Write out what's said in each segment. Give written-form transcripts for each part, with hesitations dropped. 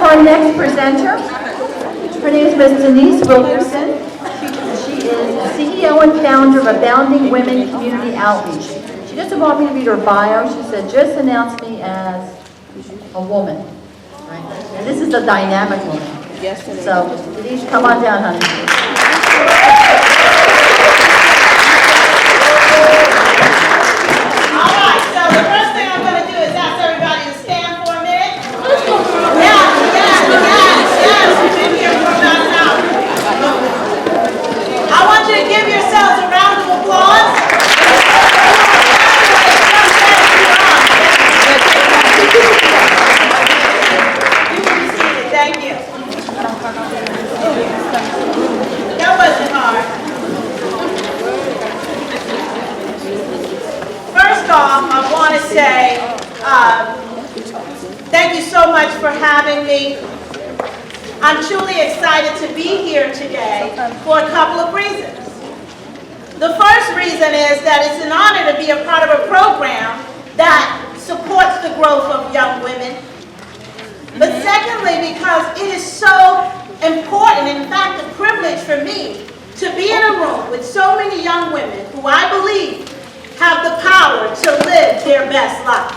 our next presenter. Her name is Ms. Denise Wilkerson. She is CEO and founder of Abounding Women Community Outreach. She just wanted me to read her bio. She said, just announce me as a woman. Right? And this is a dynamic woman. Yes, so, Denise, come on down, honey. Thank you so much for having me. I'm truly excited to be here today for a couple of reasons. The first reason is that it's an honor to be a part of a program that supports the growth of young women. But secondly, because it is so important, in fact, a privilege for me to be in a room with so many young women who I believe have the power to live their best life.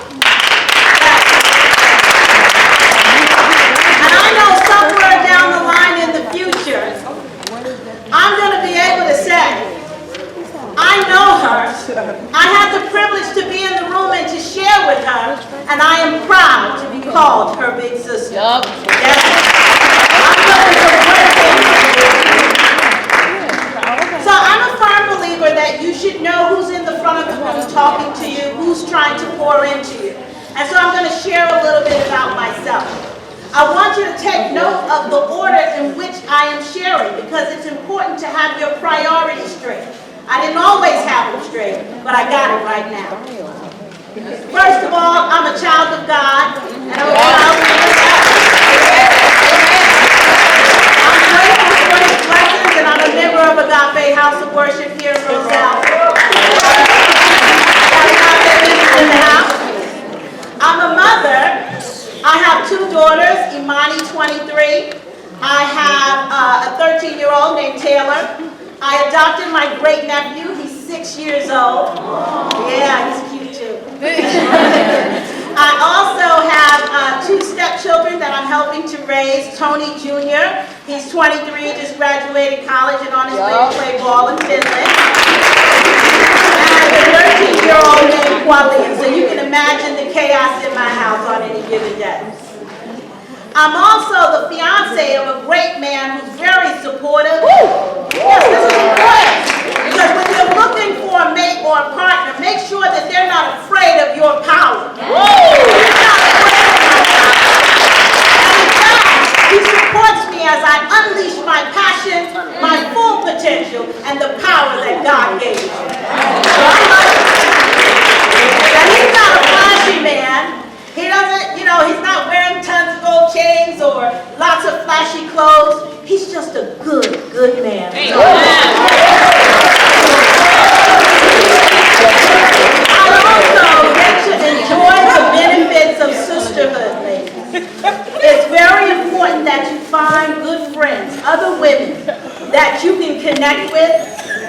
And I know somewhere down the line in the future, I'm going to be able to say, I know her, I had the privilege to be in the room and to share with her, and I am proud to be called her big sister. Yep. Yes. I'm looking for great things. So I'm a firm believer that you should know who's in the front of the room talking to you, who's trying to pour into you. And so I'm going to share a little bit about myself. I want you to take note of the order in which I am sharing because it's important to have your priorities straight. I didn't always have them straight, but I got it right now. First of all, I'm a child of God, and I'm a child of God. I'm grateful for His blessings, and I'm a member of Agape House of Worship here in Roselle. In the house. I'm a mother. I have two daughters, Imani, 23. I have a 13-year-old named Taylor. I adopted my great-nephew. He's 6 years old. Yeah, he's cute too. I also have two stepchildren that I'm helping to raise. Tony Jr., he's 23, just graduated college and on his way to play ball in Finland. And a 13-year-old named Wally. So you can imagine the chaos in my house on any given day. I'm also the fiance of a great man who's very supportive. Yes, this is important. Because when you're looking for a mate or a partner, make sure that they're not afraid of your power. They're not afraid of my power. And in fact, he supports me as I unleash my passion, my full potential, and the power that God gave me. So I like him. Now, he's not a flashy man. He doesn't, he's not wearing tons of gold chains or lots of flashy clothes. He's just a good man. I also get to enjoy the benefits of sisterhood, ladies. It's very important that you find good friends, other women that you can connect with,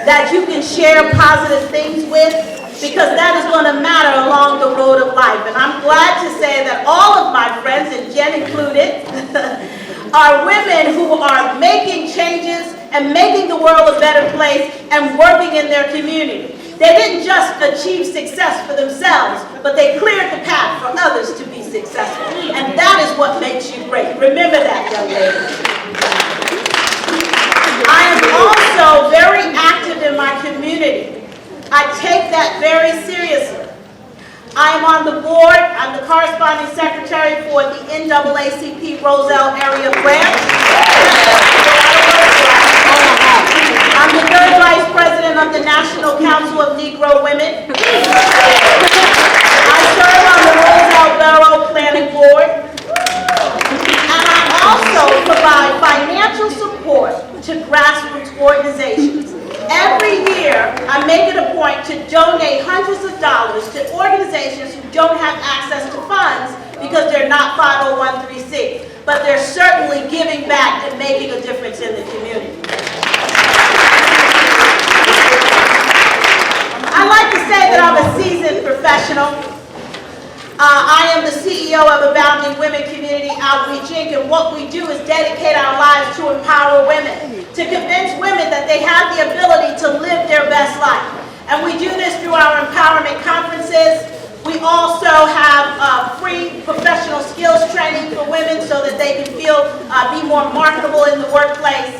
that you can share positive things with, because that is going to matter along the road of life. And I'm glad to say that all of my friends, and Jen included, are women who are making changes and making the world a better place and working in their community. They didn't just achieve success for themselves, but they cleared the path for others to be successful. And that is what makes you great. Remember that, young ladies. I am also very active in my community. I take that very seriously. I am on the board. I'm the corresponding secretary for the NAACP Roselle area branch. I'm the third vice president of the National Council of Negro Women. I serve on the Roselle Borough Planning Board. And I also provide financial support to grassroots organizations. Every year, I make it a point to donate hundreds of dollars to organizations who don't have access to funds because they're not 501(c)(3). but they're certainly giving back and making a difference in the community. I like to say that I'm a seasoned professional. I am the CEO of Abounding Women Community Outreach Inc., and what we do is dedicate our lives to empower women, to convince women that they have the ability to live their best life. And we do this through our empowerment conferences. We also have free professional skills training for women so that they can be more marketable in the workplace.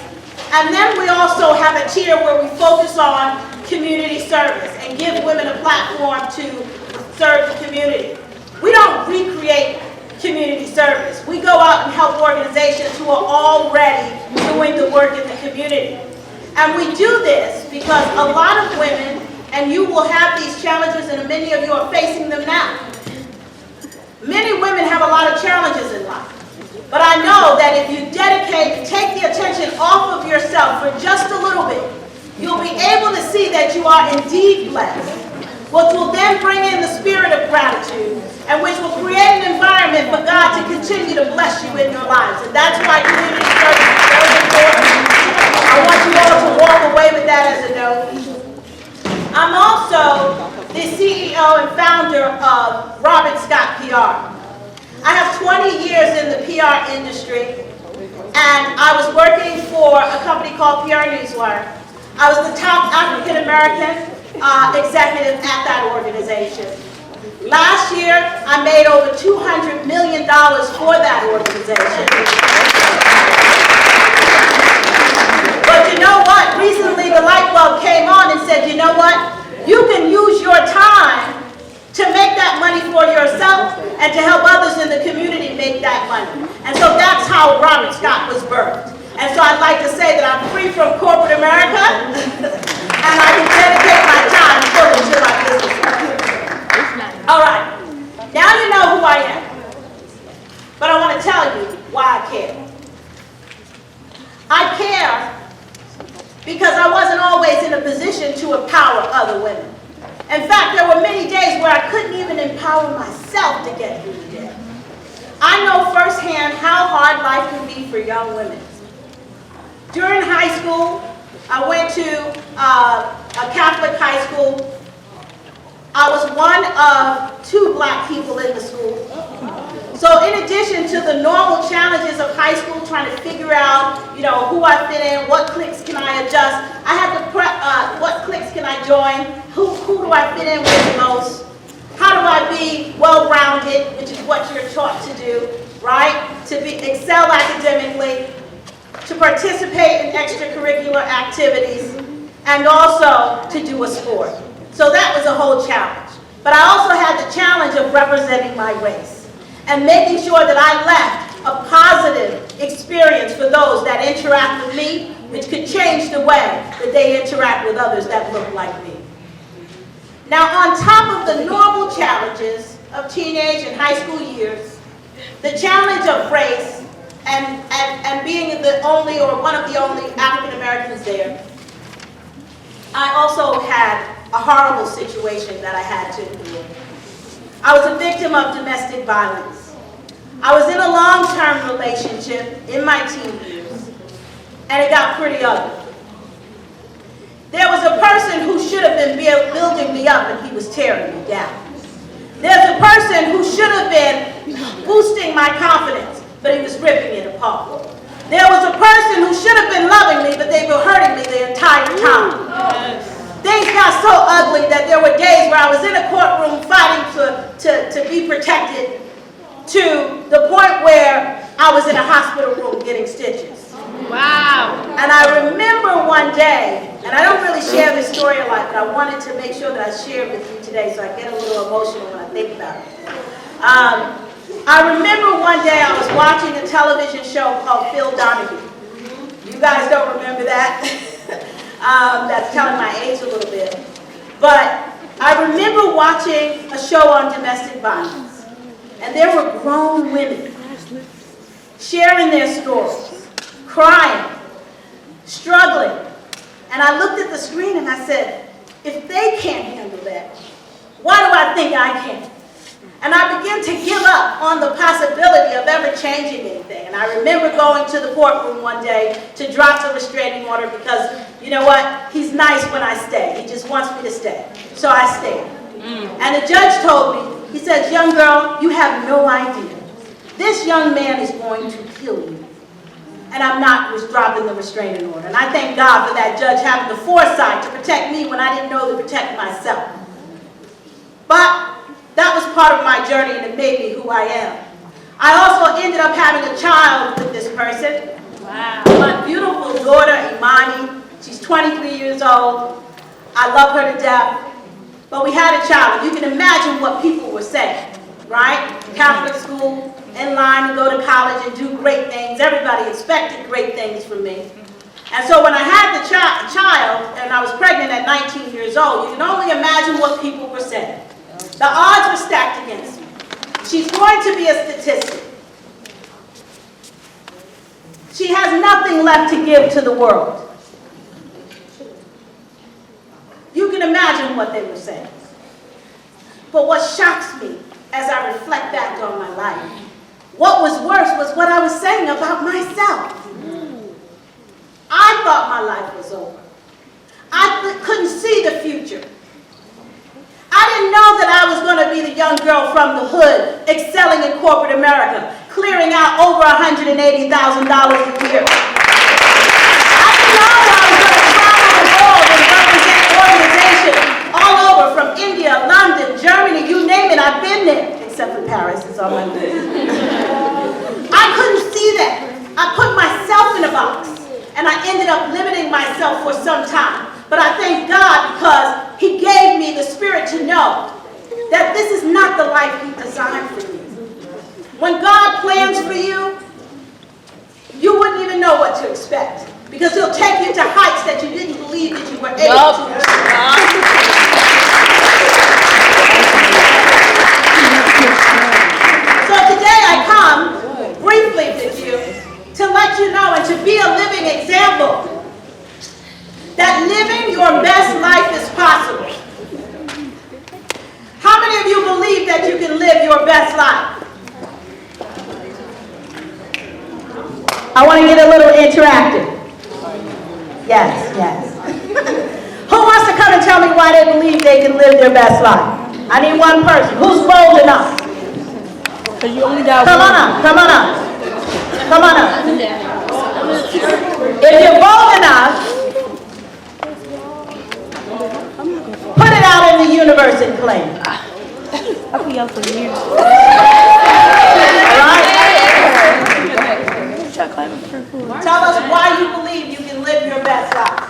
And then we also have a tier where we focus on community service and give women a platform to serve the community. We don't recreate community service. We go out and help organizations who are already doing the work in the community. And we do this because a lot of women, and you will have these challenges, and many of you are facing them now. Many women have a lot of challenges in life. But I know that if you take the attention off of yourself for just a little bit, you'll be able to see that you are indeed blessed, which will then bring in the spirit of gratitude, and which will create an environment for God to continue to bless you in your lives. And that's why community service is very important. I want you all to walk away with that as a note. I'm also the CEO and founder of Robert Scott PR. I have 20 years in the PR industry, and I was working for a company called PR Newswire. I was the top African American executive at that organization. Last year, I made over $200 million for that organization. But you know what? Recently, the light bulb came on and said, you know what? You can use your time to make that money for yourself and to help others in the community make that money. And so that's how Robert Scott was birthed. And so I'd like to say that I'm free from corporate America, and I can dedicate my time fully to my business. All right, now you know who I am, but I want to tell you why I care. I care because I wasn't always in a position to empower other women. In fact, there were many days where I couldn't even empower myself to get through the day. I know firsthand how hard life can be for young women. During high school, I went to a Catholic high school. I was one of 2 black people in the school. So in addition to the normal challenges of high school, trying to figure out, who I fit in, what cliques can I adjust, I had to prep, what cliques can I join, who do I fit in with the most, how do I be well-rounded, which is what you're taught to do, right? To excel academically, to participate in extracurricular activities, and also to do a sport. So that was a whole challenge. But I also had the challenge of representing my race and making sure that I left a positive experience for those that interact with me, which could change the way that they interact with others that look like me. Now, on top of the normal challenges of teenage and high school years, the challenge of race and being the only or one of the only African Americans there, I also had a horrible situation that I had to endure. I was a victim of domestic violence. I was in a long-term relationship in my teen years, and it got pretty ugly. There was a person who should have been building me up, and he was tearing me down. There's a person who should have been boosting my confidence, but he was ripping it apart. There was a person who should have been loving me, but they were hurting me the entire time. Things got so ugly that there were days where I was in a courtroom fighting to be protected, to the point where I was in a hospital room getting stitches. Wow. And I remember one day, and I don't really share this story a lot, but I wanted to make sure that I share it with you today so I get a little emotional when I think about it. I remember one day I was watching a television show called Phil Donahue. You guys don't remember that? That's telling my age a little bit. But I remember watching a show on domestic violence. And there were grown women sharing their stories, crying, struggling. And I looked at the screen and I said, if they can't handle that, why do I think I can? And I began to give up on the possibility of ever changing anything. And I remember going to the courtroom one day to drop the restraining order because, you know what, he's nice when I stay. He just wants me to stay. So I stayed. And the judge told me, he says, young girl, you have no idea. This young man is going to kill you. And I'm not dropping the restraining order. And I thank God for that judge having the foresight to protect me when I didn't know to protect myself. But that was part of my journey and it made me who I am. I also ended up having a child with this person. Wow. My beautiful daughter, Imani. She's 23 years old. I love her to death. But we had a child. You can imagine what people were saying, right? Catholic school, in line to go to college and do great things. Everybody expected great things from me. And so when I had the child, and I was pregnant at 19 years old, you can only imagine what people were saying. The odds were stacked against me. She's going to be a statistic. She has nothing left to give to the world. You can imagine what they were saying. But what shocks me as I reflect back on my life, what was worse was what I was saying about myself. I thought my life was over. I couldn't see the future. I didn't know that I was going to be the young girl from the hood, excelling in corporate America, clearing out over $180,000 a year. I didn't know I was going to travel the world and represent organizations all over, from India, London, Germany, you name it, I've been there, except for Paris, it's on my list. I couldn't see that. I put myself in a box, and I ended up limiting myself for some time. But I thank God because He gave me the spirit to know that this is not the life He designed for you. When God plans for you, you wouldn't even know what to expect because He'll take you to heights that you didn't believe that you were able to. So today I come briefly with you to let you know and to be a living example that living your best life is possible. How many of you believe that you can live your best life? I want to get a little interactive. Yes, yes. Who wants to come and tell me why they believe they can live their best life? I need one person. Who's bold enough? Come on up, come on up. Come on up. If you're bold enough, put it out in the universe and claim it. I've been young for years. All right? Tell us why you believe you can live your best life.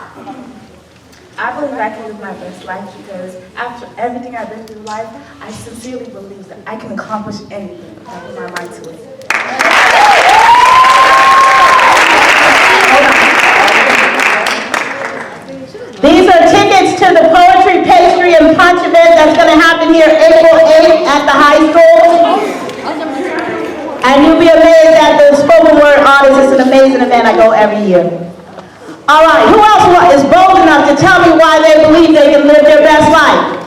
I believe I can live my best life because after everything I've been through in life, I sincerely believe that I can accomplish anything if I put my mind to it. These are tickets to the poetry, pastry, and punch event that's going to happen here April 8th at the high school. And you'll be amazed at the spoken word artist. It's an amazing event. I go every year. All right, who else is bold enough to tell me why they believe they can live their best life?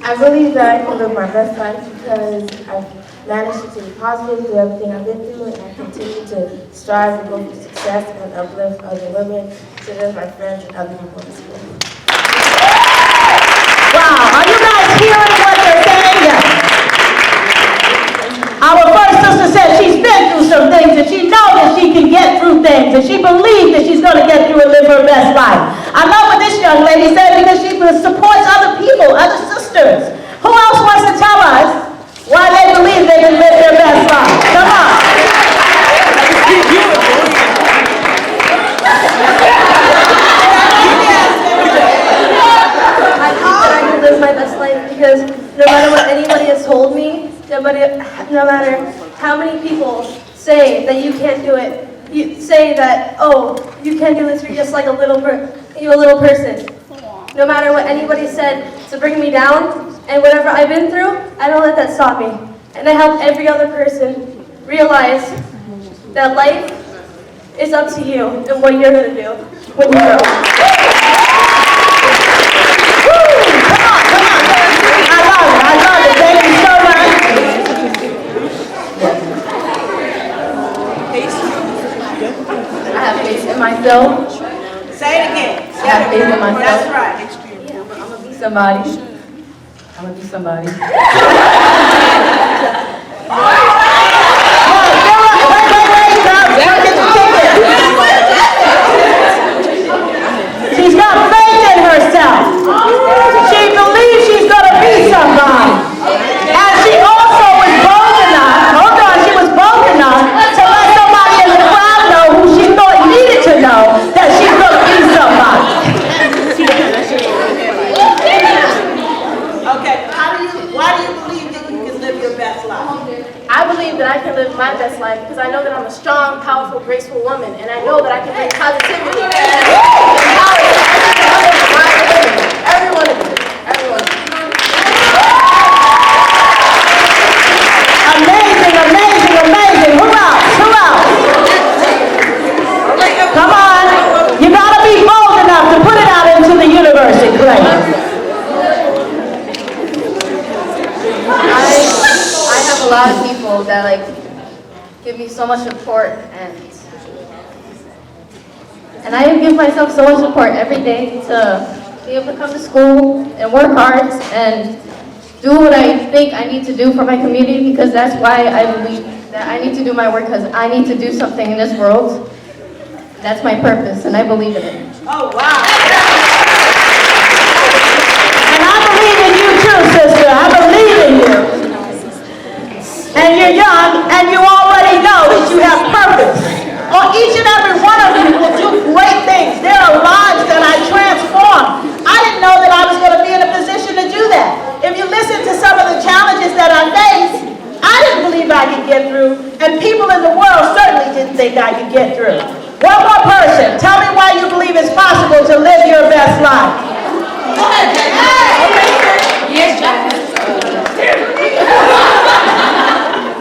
I believe that I can live my best life because I've managed to be positive through everything I've been through, and I continue to strive and go for success and uplift other women, such as my friends and other people in school. Wow, are you guys hearing what they're saying? Yes. Our first sister said she's been through some things and she knows that she can get through things and she believes that she's going to get through and live her best life. I love what this young lady said because she supports other people, other sisters. Who else wants to tell us why they believe they can live their best life? Come on. I can live my best life because no matter what anybody has told me, no matter how many people say that you can't do it, you say that, oh, you can't do this, you're just like a little person. No matter what anybody said to bring me down and whatever I've been through, I don't let that stop me. And I help every other person realize that life is up to you and what you're going to do when you grow. Come on. have faith in myself. Say it again. I have faith in myself. That's right. I'm gonna be somebody. I'm gonna be somebody. She's got faith in herself. She believes she's going to be somebody. And she also was bold enough, she was bold enough to let somebody in the crowd know who she thought needed to know that she's going to be somebody. Okay, why do you believe that you can live your best life? I believe that I can live my best life because I know that I'm a strong, powerful, graceful woman, and I know that I can bring positivity and power to every one of you. Everyone. Amazing, amazing, amazing. Who else? Who else? Come on. You got to be bold enough to put it out into the universe and claim it. I have a lot of people that give me so much support, and I give myself so much support every day to be able to come to school and work hard and do what I think I need to do for my community, because that's why I believe that I need to do my work, because I need to do something in this world. That's my purpose, and I believe in it. Oh, wow. And I believe in you too, sister. I believe in you. And you're young, and you already know that you have purpose. Or each and every one of you will do great things. There are lives that I transform. I didn't know that I was going to be in a position to do that. If you listen to some of the challenges that I face, I didn't believe I could get through, and people in the world certainly didn't think I could get through. One more person, tell me why you believe it's possible to live your best life.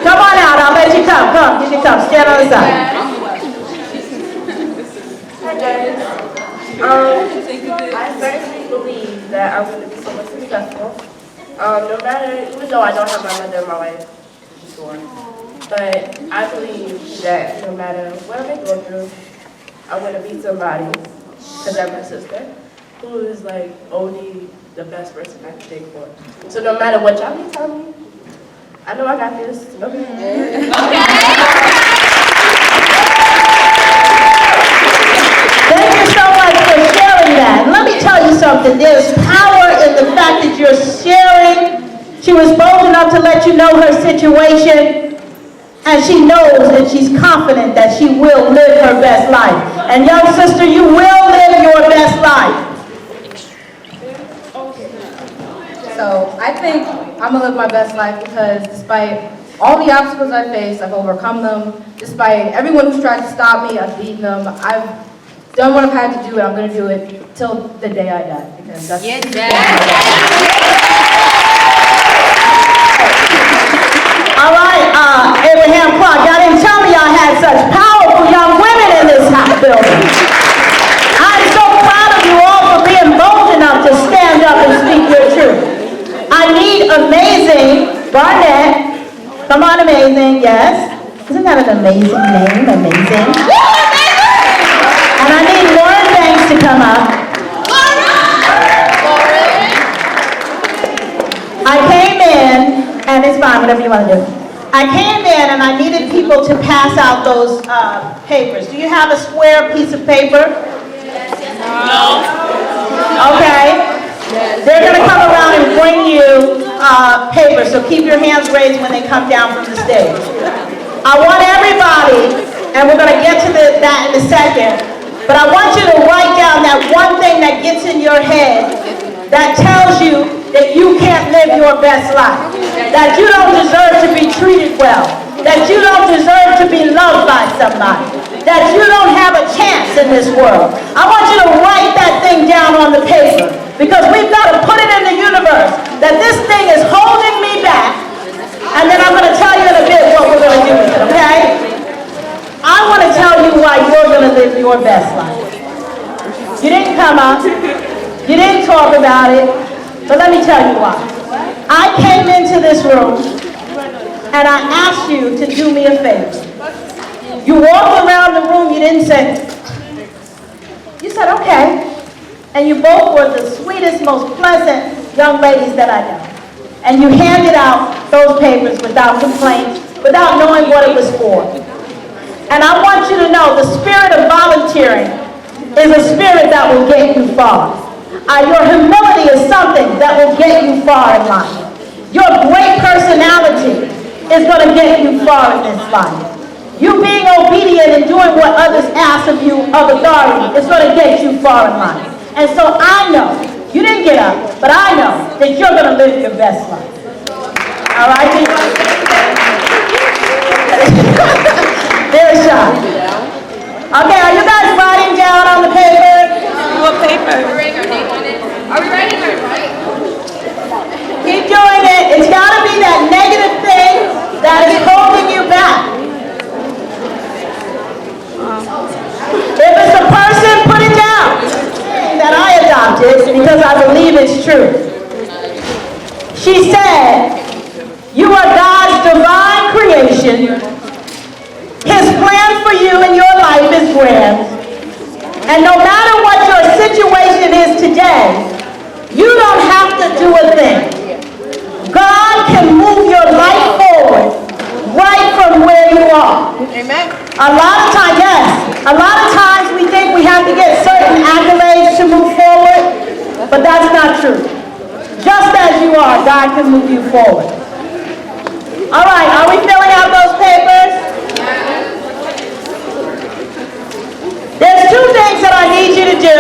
Come on out, I'll let you come. Come, you can come, stand on the side. Hi guys. I certainly believe that I'm going to be so much successful. No matter, even though I don't have my mother in my life, before, but I believe that no matter what I may go through, I'm going to be somebody, because I'm my sister, who is only the best person I can take for. So no matter what y'all may tell me, I know I got this. Okay. Thank you so much for sharing that. And let me tell you something. There's power in the fact that you're sharing. She was bold enough to let you know her situation. And she knows and she's confident that she will live her best life. And young sister, you will live your best life. So I think I'm going to live my best life because despite all the obstacles I face, I've overcome them. Despite everyone who's tried to stop me, I've beaten them. I've done what I've had to do, and I'm going to do it till the day I die. Because that's All right, Abraham Clark, y'all didn't tell me y'all had such powerful young women in this hot building. I'm so proud of you all for being bold enough to stand up and speak your truth. I need Amazing Barnett. Come on, Amazing, yes. Isn't that an amazing name, Amazing? And I need Lauren Banks to come up. I came in, and it's fine, whatever you want to do. I came in and I needed people to pass out those papers. Do you have a square piece of paper? No. Okay. They're going to come around and bring you paper, so keep your hands raised when they come down from the stage. I want everybody, and we're going to get to that in a second, but I want you to write down that one thing that gets in your head that tells you that you can't live your best life, that you don't deserve to be treated well, that you don't deserve to be loved by somebody, that you don't have a chance in this world. I want you to write that thing down on the paper, because we've got to put it in the universe that this thing is holding me back, and then I'm going to tell you in a bit what we're going to do with it, okay? I want to tell you why you're going to live your best life. You didn't come up, you didn't talk about it, but let me tell you why. I came into this room and I asked you to do me a favor. You walked around the room, you didn't say, said, okay. And you both were the sweetest, most pleasant young ladies that I know. And you handed out those papers without complaint, without knowing what it was for. And I want you to know the spirit of volunteering is a spirit that will get you far. Your humility is something that will get you far in life. Your great personality is going to get you far in this life. You being obedient and doing what others ask of you of authority is going to get you far in life. And so I know, you didn't get up, but I know that you're going to live your best life. All right? There's Sean. Okay, are you guys writing down on the paper? What paper? Are we writing our right? Keep doing it. It's got to be that negative thing that is holding you back. If it's a person, put it down. That I adopted because I believe it's true. She said, you are God's divine creation. His plan for you in your life is grand. And no matter what your situation is today, you don't have to do a thing. God can move your life forward right from where you are. Amen. A lot of times we think we have to get certain accolades to move forward, but that's not true. Just as you are, God can move you forward. All right, are we filling out those papers? There's two things that I need you to do.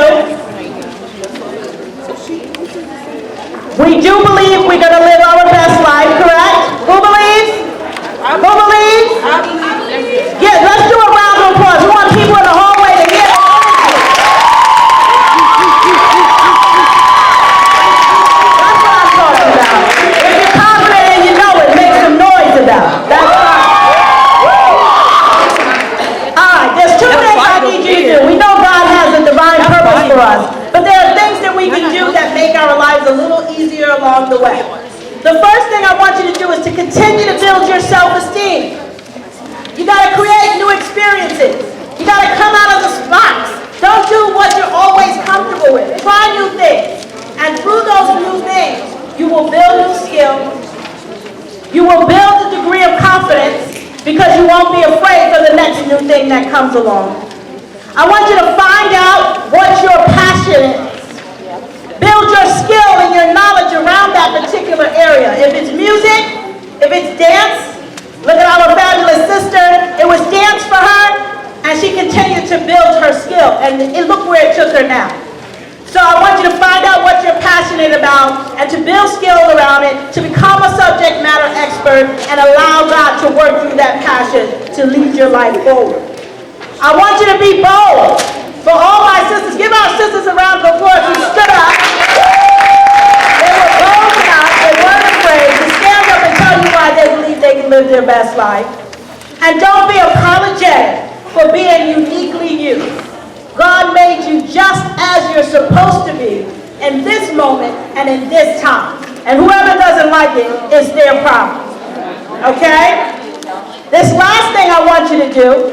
We do believe we're going to live our best life, correct? Who believes? Who believes? Yeah, let's do a round of applause. We want people in the hallway to hear all of you. That's what I'm talking about. If you're confident and you know it, make some noise about it. That's right. All right, there's two things I need you to do. We know God has a divine purpose for us, but there are things that we can do that make our lives a little easier along the way. The first thing I want you to do is to continue to build your self-esteem. You got to create new experiences. You got to come out of the box. Don't do what you're always comfortable with. Try new things. And through those new things, you will build new skills. You will build a degree of confidence because you won't be afraid for the next new thing that comes along. I want you to find out what your passion is. Build your skill and your knowledge around that particular area. If it's music, if it's dance, look at our fabulous sister. It was dance for her, and she continued to build her skill. And look where it took her now. So I want you to find out what you're passionate about and to build skills around it, to become a subject matter expert, and allow God to work through that passion to lead your life forward. I want you to be bold. For all my sisters, give our sisters a round of applause who stood up. They were bold enough, they weren't afraid to stand up and tell you why they believe they can live their best life. And don't be apologetic for being uniquely you. God made you just as you're supposed to be in this moment and in this time. And whoever doesn't like it is their problem. Okay? This last thing I want you to do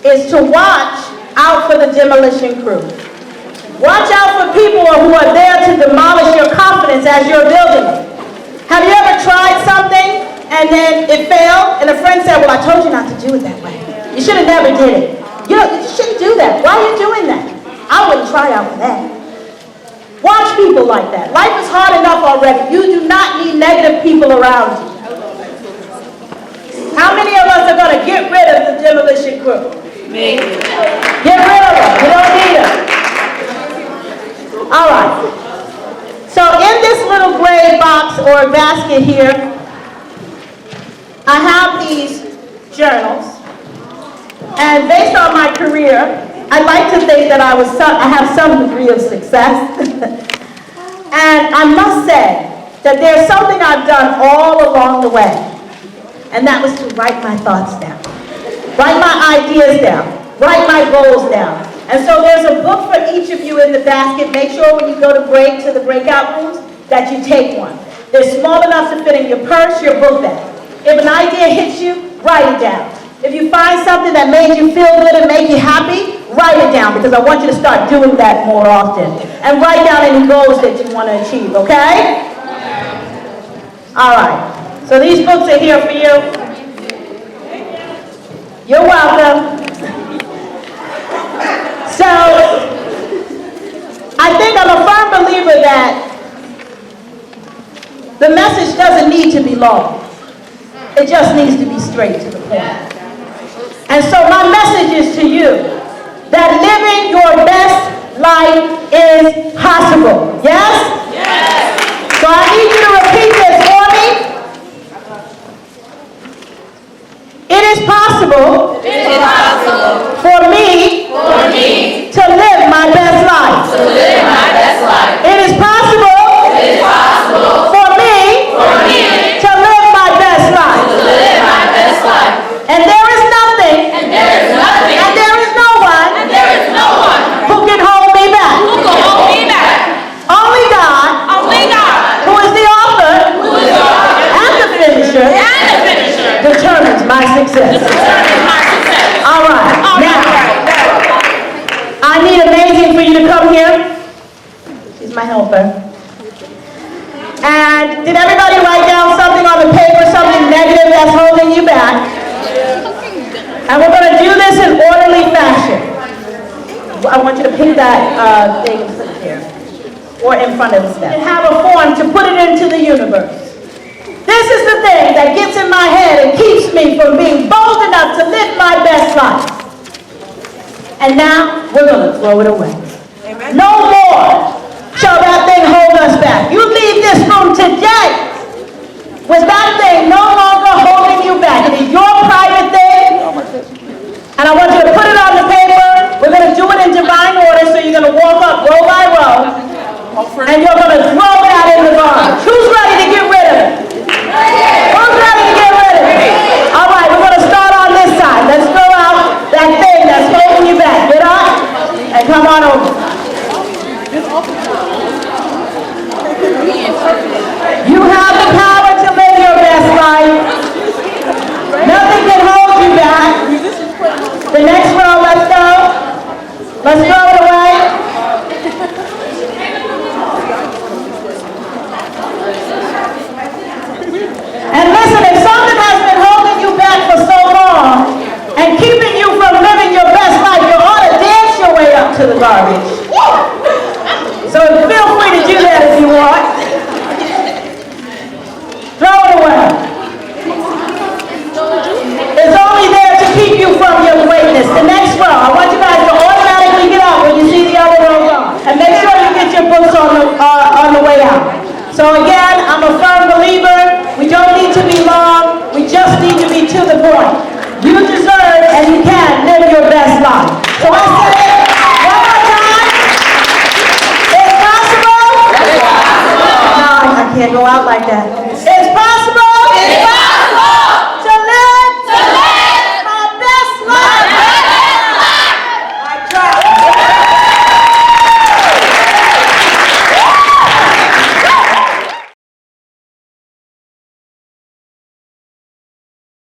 is to watch out for the demolition crew. Watch out for people who are there to demolish your confidence as you're building it. Have you ever tried something and then it failed and a friend said, well, I told you not to do it that way. You should have never did it. You shouldn't do that. Why are you doing that? I wouldn't try out for that. Watch people like that. Life is hard enough already. You do not need negative people around you. How many of us are going to get rid of the demolition crew? Me. Get rid of them. You don't need them. All right. So in this little gray box or basket here, I have these journals. And based on my career, I like to think that I have some degree of success. And I must say that there's something I've done all along the way. And that was to write my thoughts down. Write my ideas down. Write my goals down. And so there's a book for each of you in the basket. Make sure when you go to break to the breakout rooms that you take one. They're small enough to fit in your purse, your book bag. If an idea hits you, write it down. If you find something that made you feel good and make you happy, write it down, because I want you to start doing that more often. And write down any goals that you want to achieve, okay? All right. So these books are here for you. You're welcome. So, I think I'm a firm believer that the message doesn't need to be long. It just needs to be straight to the point. And so my message is to you that living your best life is possible. Yes? Yes. So I need you to repeat this for me. It is possible. It is possible For me to live my best life. to live my best life. It is possible It is possible for me for me to live my best life. to live my best life. And there is nothing And there is nothing and there is no one and there is no one who can hold me back. who can hold me back. Only God, Only God, who is the author who is the author and the finisher, and the finisher, determines my success. determines my success. All right. Now, I need Amazing for you to come here. She's my helper. And did everybody write down something on the paper, something negative that's holding you back? And we're going to do this in orderly fashion. I want you to pick that thing and put it here, or in front of the step. And have a form to put it into the universe. This is the thing that gets in my head and keeps me from being bold enough to live my best life. And now, we're going to throw it away. Amen. No more shall that thing hold us back. You leave this room today with that thing no longer holding you back. It is your private thing. And I want you to put it on the paper. We're going to do it in divine order, so you're going to walk up row by row. And you're going to throw that in the garbage. Who's ready to get rid of it? Who's ready to get rid of it? All right, we're going to start on this side. Let's throw out that thing that's holding you back. Get up and come on over. You have the power to live your best life. Nothing can hold you back. The next row, let's go. Let's throw it away. And listen, if something has been holding you back for so long and keeping you from living your best life, you ought to dance your way up to the garbage. So feel free to do that if you want. Throw it away. It's only there to keep you from your greatness. The next row, I want you guys to automatically get up when you see the other row gone. And make sure you get your books on the way out. So again, I'm a firm believer. We don't need to be long. We just need to be to the point. You deserve and you can live your best life. So I say it one more time. It's possible? No, I can't go out like that.